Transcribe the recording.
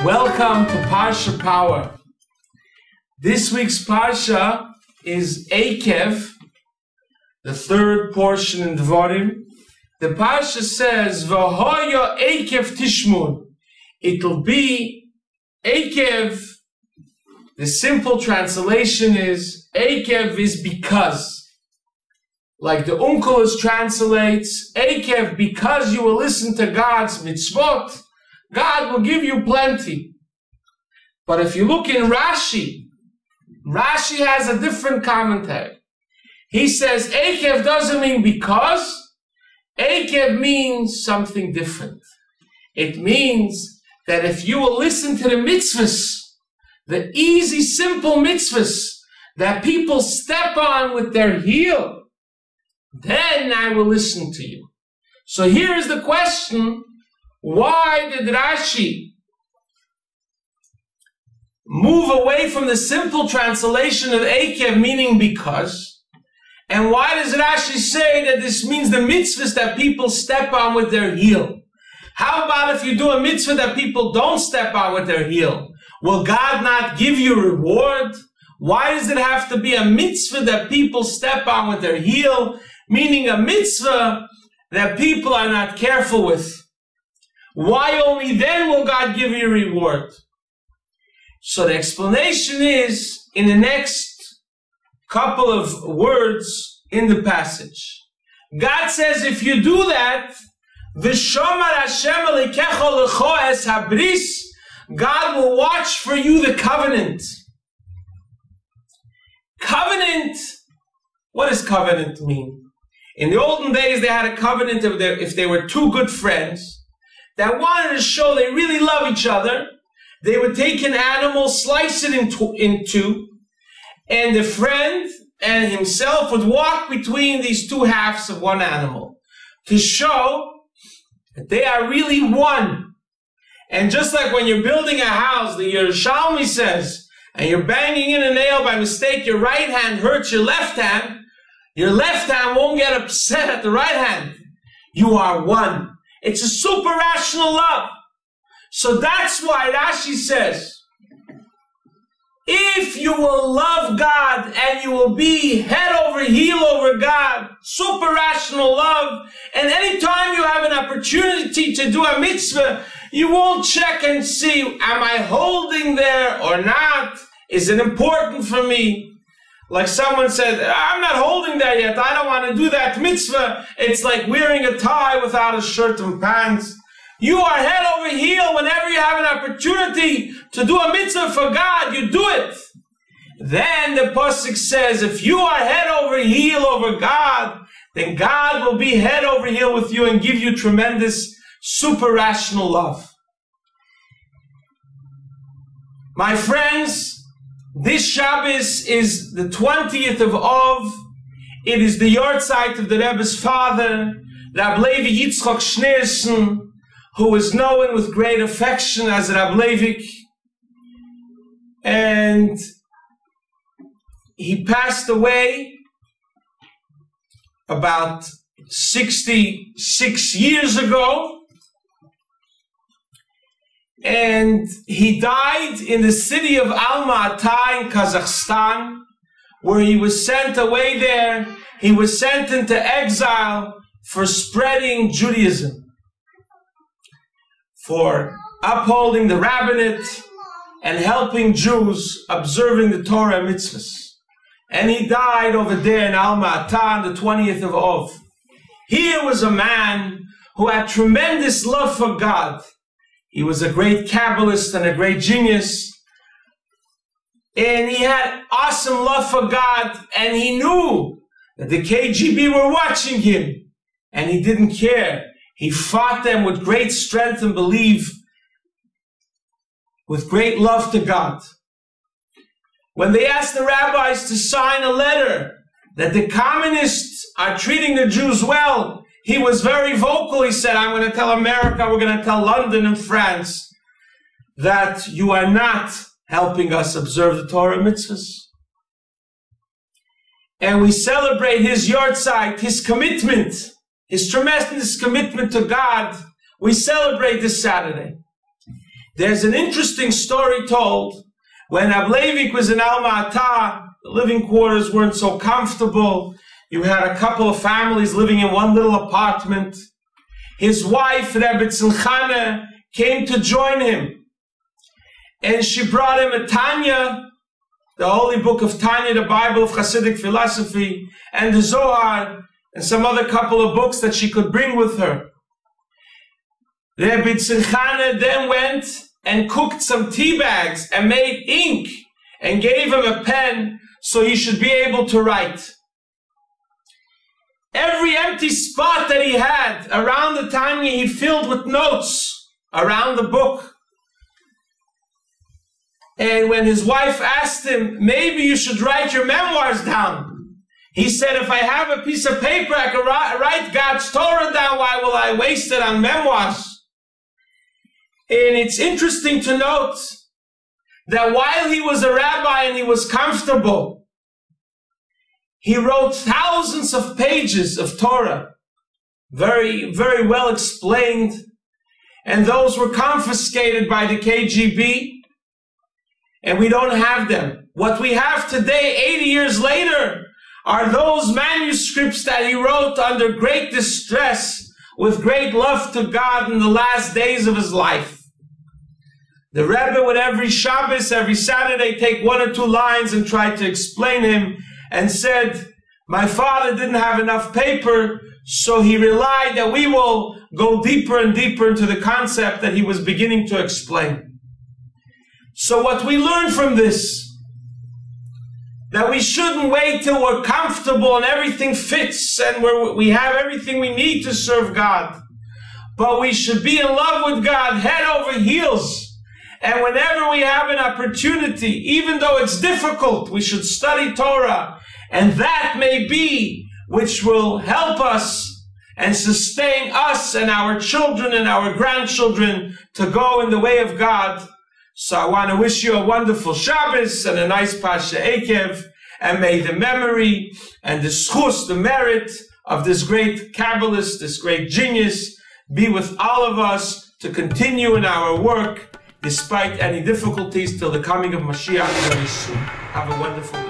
Welcome to Parshah Power. This week's Parshah is Eikev, the third portion in Dvarim. The Parshah says, V'hoya Eikev tishmun. It'll be Eikev. The simple translation is, Eikev is because. Like the Unkelus translates, Eikev, because you will listen to God's mitzvot, God will give you plenty. But if you look in Rashi, Rashi has a different commentary. He says, Eikev doesn't mean because. Eikev means something different. It means that if you will listen to the mitzvahs, the easy, simple mitzvahs that people step on with their heel, then I will listen to you. So here is the question, why did Rashi move away from the simple translation of Eikev, meaning because? And why does Rashi say that this means the mitzvahs that people step on with their heel? How about if you do a mitzvah that people don't step on with their heel? Will God not give you reward? Why does it have to be a mitzvah that people step on with their heel? Meaning a mitzvah that people are not careful with. Why only then will God give you a reward? So the explanation is in the next couple of words in the passage. God says if you do that, V'shomar Hashem elikecha lecho es habris, God will watch for you the covenant. Covenant, what does covenant mean? In the olden days, they had a covenant if they were two good friends that wanted to show they really love each other. They would take an animal, slice it in two, and the friend and himself would walk between these two halves of one animal to show that they are really one. And just like when you're building a house, the Yerushalmi says, and you're banging in a nail by mistake, your right hand hurts your left hand won't get upset at the right hand. You are one. It's a super rational love. So that's why Rashi says, if you will love God and you will be head over heel over God, super rational love, and anytime you have an opportunity to do a mitzvah, you won't check and see, am I holding there or not? Is it important for me? Like someone said, I'm not holding there yet. I don't want to do that mitzvah. It's like wearing a tie without a shirt and pants. You are head over heel whenever you have an opportunity to do a mitzvah for God, you do it. Then the pasuk says, if you are head over heel over God, then God will be head over heel with you and give you tremendous super rational love. My friends, this Shabbos is the 20th of Av. It is the yahrzeit of the Rebbe's father, Rab Levi Yitzchok Schneerson, who is known with great affection as Rab Levik. And he passed away about 66 years ago. And he died in the city of Alma-Ata in Kazakhstan, where he was sent away there. He was sent into exile for spreading Judaism, for upholding the rabbinate and helping Jews observing the Torah mitzvahs. And he died over there in Alma-Ata on the 20th of Av. Here was a man who had tremendous love for God. He was a great Kabbalist and a great genius. And he had awesome love for God. And he knew that the KGB were watching him. And he didn't care. He fought them with great strength and belief, with great love to God. When they asked the rabbis to sign a letter that the communists are treating the Jews well, he was very vocal. He said, I'm going to tell America, we're going to tell London and France that you are not helping us observe the Torah mitzvahs. And we celebrate his yahrzeit, his commitment, his tremendous commitment to God. We celebrate this Saturday. There's an interesting story told. When Ableivik was in Alma-Ata, the living quarters weren't so comfortable. You had a couple of families living in one little apartment. His wife, Rebbe Tzimchane, came to join him. And she brought him a Tanya, the holy book of Tanya, the Bible of Hasidic philosophy, and the Zohar, and some other couple of books that she could bring with her. Rebbe Tzimchane then went and cooked some tea bags and made ink and gave him a pen so he should be able to write. Every empty spot that he had around the Tanya, he filled with notes around the book. And when his wife asked him, maybe you should write your memoirs down, he said, if I have a piece of paper, I can write God's Torah down. Why will I waste it on memoirs? And it's interesting to note that while he was a rabbi and he was comfortable, he wrote thousands of pages of Torah, very, very well explained, and those were confiscated by the KGB, and we don't have them. What we have today, 80 years later, are those manuscripts that he wrote under great distress, with great love to God in the last days of his life. The Rebbe would every Shabbos, every Saturday, take one or two lines and try to explain him, and said, my father didn't have enough paper, so he relied that we will go deeper and deeper into the concept that he was beginning to explain. So what we learn from this, that we shouldn't wait till we're comfortable and everything fits and we have everything we need to serve God, but we should be in love with God head over heels. And whenever we have an opportunity, even though it's difficult, we should study Torah. And that may be which will help us and sustain us and our children and our grandchildren to go in the way of God. So I want to wish you a wonderful Shabbos and a nice Parshah Eikev. And may the memory and the schus, the merit of this great Kabbalist, this great genius, be with all of us to continue in our work despite any difficulties till the coming of Mashiach very soon. Have a wonderful day.